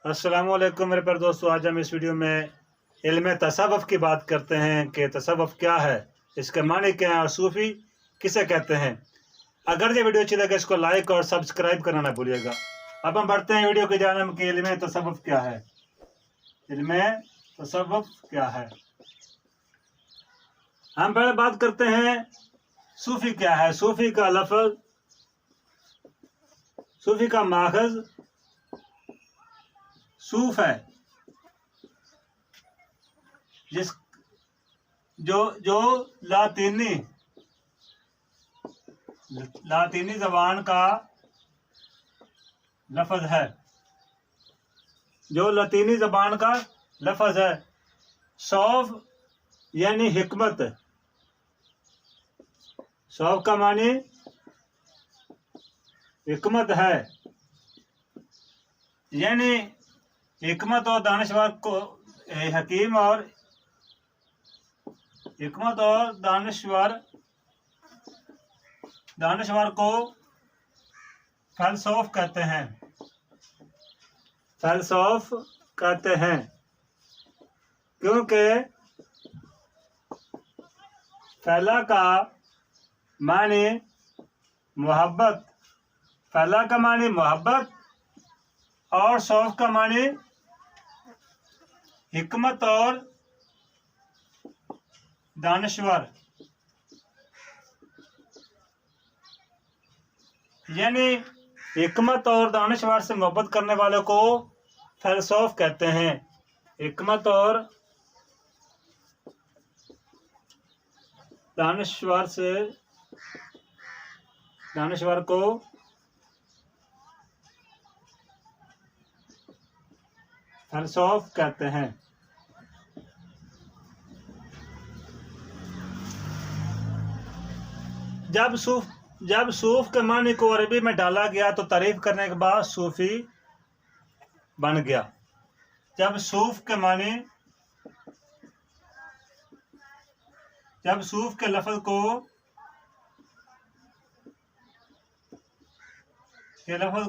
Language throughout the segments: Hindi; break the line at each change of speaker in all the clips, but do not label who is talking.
अस्सलाम वालेकुम मेरे प्यारे दोस्तों। आज हम इस वीडियो में इल्म तसव्वुफ़ की बात करते हैं कि तसव्वुफ़ क्या है, इसके मानी क्या है और सूफ़ी किसे कहते हैं। अगर ये वीडियो अच्छी लगे इसको लाइक और सब्सक्राइब करना ना भूलिएगा। अब हम बढ़ते हैं वीडियो की जानिब कि इल्म तसव्वुफ़ क्या है। इल्म तसव्वुफ़ क्या है, हम पहले बात करते हैं सूफ़ी क्या है। सूफ़ी का लफ्ज़, सूफ़ी का माखज़ सूफ है, जिस जो लातीनी ज़बान का लफ्ज़ है, जो लातीनी ज़बान का लफ्ज़ है। सौफ यानी हिकमत, सौफ का मानी हिकमत है, यानी हिकमत और दानिशवर को हकीम और हिकमत और दानिशवर को फ़िलसूफ़ कहते हैं। फ़िलसूफ़ कहते हैं क्योंकि फ़ैला का मानी मोहब्बत, फ़ैला का मानी मोहब्बत और सौफ का मानी हिकमत और दानिशवर, यानी हिकमत और दानिशवर से मोहब्बत करने वाले को फ़िलसूफ़ कहते हैं। हिकमत और दानिशवर को फ़िलसूफ़ कहते हैं। जब सूफ के मानी को अरबी में डाला गया तो तारीफ करने के बाद सूफी बन गया। जब सूफ के लफ्ज़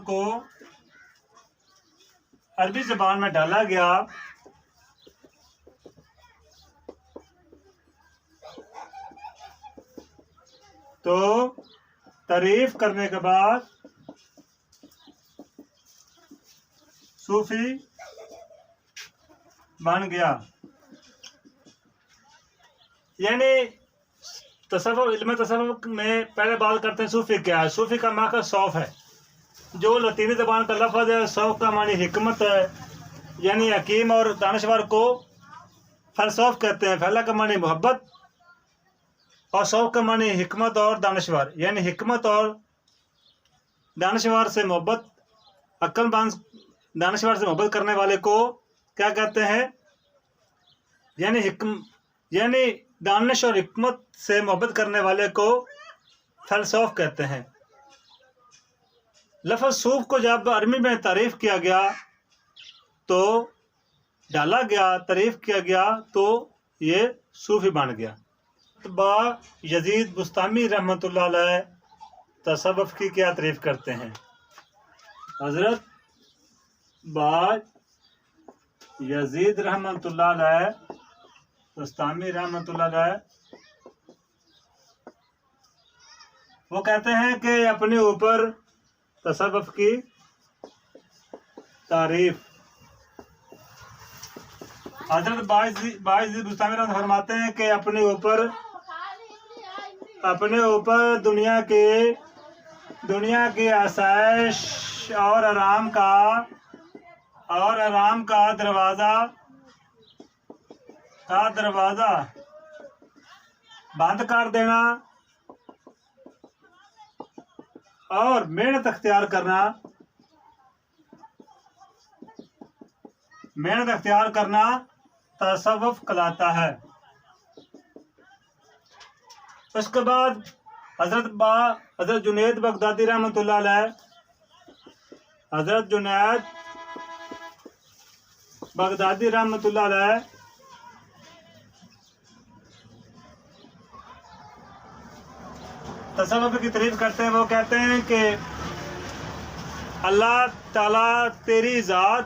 को अरबी ज़बान में डाला गया तो तारीफ करने के बाद सूफी बन गया। यानी तसव्वुफ़, इल्म तसव्वुफ़ में पहले बात करते हैं सूफी क्या है। सूफी का माखज़ सौफ है, जो लतीनी ज़बान का लफ्ज़ है। सौफ का मानी हिकमत है, यानी हकीम और दानिशवर को फ़िलसूफ़ कहते हैं। फ़ैला का मानी मोहब्बत और सौफ का मानी हिकमत और दानिशवर, यानी हिकमत और दानिशवर से मोहब्बत, अक्लमंद दानिशवर से मोहब्बत करने वाले को क्या कहते हैं, यानी दानिश और हिकमत से मोहब्बत करने वाले को फ़िलसूफ़ कहते हैं। लफ्ज़ सूफ को जब अरबी में तारीफ़ किया गया तो डाला गया, तारीफ़ किया गया तो ये सूफी बन गया। बा यजीद बुस्तामी रहमतुल्लाह अलैह तसव्वुफ़ की क्या तारीफ़ करते हैं। हज़रत बा यजीद रहमतुल्लाह अलैह बुस्तामी रहमतुल्लाह अलैह वो कहते हैं कि अपने ऊपर तसव्वुफ़ की तारीफ़, हज़रत बाइज़ बुस्तामी रहमतुल्लाह फरमाते हैं कि अपने ऊपर दुनिया की आसाइश और आराम का दरवाज़ा बंद कर देना और मेहनत अख्तियार करना तसव्वुफ़ कहलाता है। उसके बाद हज़रत जुनैद बगदादी रहमतुल्लाह अलैह, हज़रत जुनैद बगदादी रहमतुल्लाह अलैह तसव्वुफ़ की तारीफ़ करते हैं। वो कहते हैं कि अल्लाह ताला तेरी ज़ात